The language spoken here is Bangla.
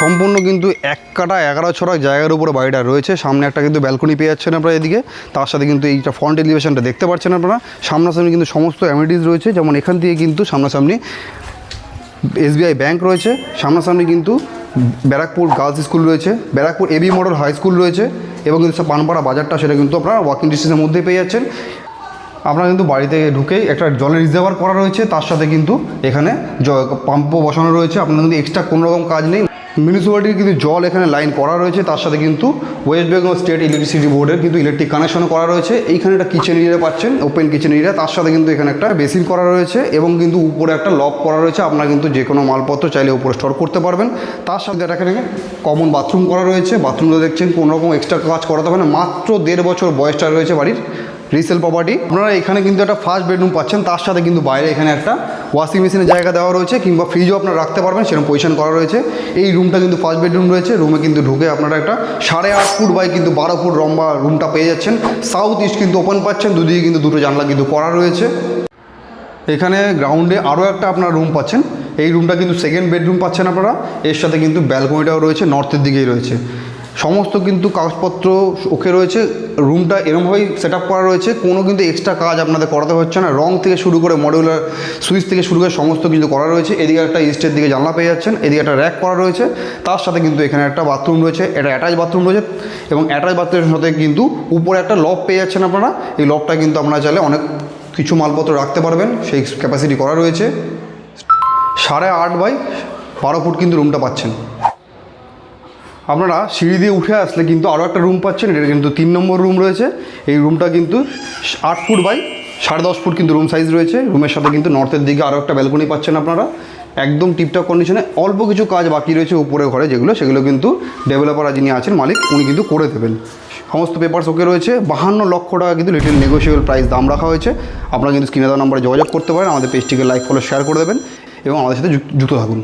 সম্পূর্ণ কিন্তু 1 কাঠা 11 ছড়া জায়গার উপরে বাড়িটা রয়েছে। সামনে একটা কিন্তু ব্যালকনি পেয়ে যাচ্ছেন আপনারা এদিকে, তার সাথে কিন্তু এইটা ফ্রন্ট এলিভেশনটা দেখতে পাচ্ছেন আপনারা। সামনাসামনি কিন্তু সমস্ত অ্যামিনিটিস রয়েছে, যেমন এখান থেকে কিন্তু সামনাসামনি SBI ব্যাংক রয়েছে, সামনাসামনি কিন্তু ব্যারাকপুর গার্লস স্কুল রয়েছে, Barrackpore AB model high school রয়েছে, এবং কিন্তু পানপাড়া বাজারটা সেটা কিন্তু আপনারা ওয়াকিং ডিস্টেন্সের মধ্যেই পেয়ে যাচ্ছেন। আপনারা কিন্তু বাড়িতে ঢুকেই একটা জলের রিজার্ভার করা রয়েছে, তার সাথে কিন্তু এখানে পাম্পও বসানো রয়েছে। আপনাদের কিন্তু এক্সট্রা কোনো রকম কাজ নেই। মিউনিসিপ্যালিটির কিন্তু জল এখানে লাইন করা রয়েছে, তার সাথে কিন্তু ওয়েস্ট বেঙ্গল স্টেট ইলেকট্রিসিটি বোর্ডের কিন্তু ইলেকট্রিক কানেকশনও করা রয়েছে। এইখানে একটা কিচেন এরিয়া পাচ্ছেন, ওপেন কিচেন এরিয়া, তার সাথে কিন্তু এখানে একটা বেসিন করা রয়েছে, এবং কিন্তু উপরে একটা লক করা রয়েছে। আপনারা কিন্তু যে কোনো মালপত্র চাইলে উপরে স্টোর করতে পারবেন। তার সাথে এখানে কমন বাথরুম করা রয়েছে। বাথরুমটা দেখছেন কোনো রকম এক্সট্রা কাজ করাতে হবে না, মাত্র 1.5 বছর বয়সটা রয়েছে বাড়ির, রিসেল প্রপার্টি। আপনারা এখানে কিন্তু একটা ফার্স্ট বেডরুম পাচ্ছেন, তার সাথে কিন্তু বাইরে এখানে একটা ওয়াশিং মেশিনের জায়গা দেওয়া রয়েছে, কিংবা ফ্রিজও আপনারা রাখতে পারবেন, সেরকম পজিশন করা রয়েছে। এই রুমটা কিন্তু ফার্স্ট বেডরুম রয়েছে। রুমে কিন্তু ঢুকে আপনারা একটা 8.5 ফুট বাই কিন্তু 12 ফুট লম্বা রুমটা পেয়ে যাচ্ছেন। সাউথ ইস্ট কিন্তু ওপেন পাচ্ছেন, দুদিকে কিন্তু দুটো জানলা কিন্তু করা রয়েছে। এখানে গ্রাউন্ডে আরও একটা আপনারা রুম পাচ্ছেন। এই রুমটা কিন্তু সেকেন্ড বেডরুম পাচ্ছেন আপনারা। এর সাথে কিন্তু ব্যালকনিটাও রয়েছে, নর্থের দিকেই রয়েছে। সমস্ত কিন্তু কাগজপত্র ওকে রয়েছে। রুমটা এরকমভাবেই সেট আপ করা রয়েছে, কোনো কিন্তু এক্সট্রা কাজ আপনাদের করাতে হচ্ছে না। রং থেকে শুরু করে মডিউলার সুইচ থেকে শুরু করে সমস্ত কিছু করা রয়েছে। এদিকে একটা ইস্টের দিকে জানলা পেয়ে যাচ্ছেন, এদিকে একটা র্যাক করা রয়েছে, তার সাথে কিন্তু এখানে একটা বাথরুম রয়েছে, এটা অ্যাটাচ বাথরুম রয়েছে, এবং অ্যাটাচ বাথরুমের সাথে কিন্তু উপরে একটা লব পেয়ে যাচ্ছেন আপনারা। এই লবটা কিন্তু আপনারা চাইলে অনেক কিছু মালপত্র রাখতে পারবেন, সেই ক্যাপাসিটি করা রয়েছে। 8.5 বাই 12 ফুট কিন্তু রুমটা পাচ্ছেন। আপনারা সিঁড়ি দিয়ে উঠে আসলে কিন্তু আরও একটা রুম পাচ্ছেন, এটা কিন্তু 3 নম্বর রুম রয়েছে। এই রুমটা কিন্তু 8 ফুট বাই 10.5 ফুট কিন্তু রুম সাইজ রয়েছে। রুমের সাথে কিন্তু নর্থের দিকে আরও একটা ব্যালকনি পাচ্ছেন আপনারা, একদম টিপটপ কন্ডিশনে। অল্প কিছু কাজ বাকি রয়েছে উপরে ঘরে, সেগুলো কিন্তু ডেভেলপার যিনি আছেন মালিক, উনি কিন্তু করে দেবেন। সমস্ত পেপারস ওকে রয়েছে। 52 লক্ষ টাকা কিন্তু লিটিল নেগোসিয়েবল প্রাইস দাম রাখা হয়েছে। আপনারা কিন্তু স্ক্রিনে দেওয়া নম্বরে যোগাযোগ করতে পারেন। আমাদের পেজটিকে লাইক ফলো শেয়ার করে দেবেন, এবং আমাদের সাথে যুক্ত থাকুন।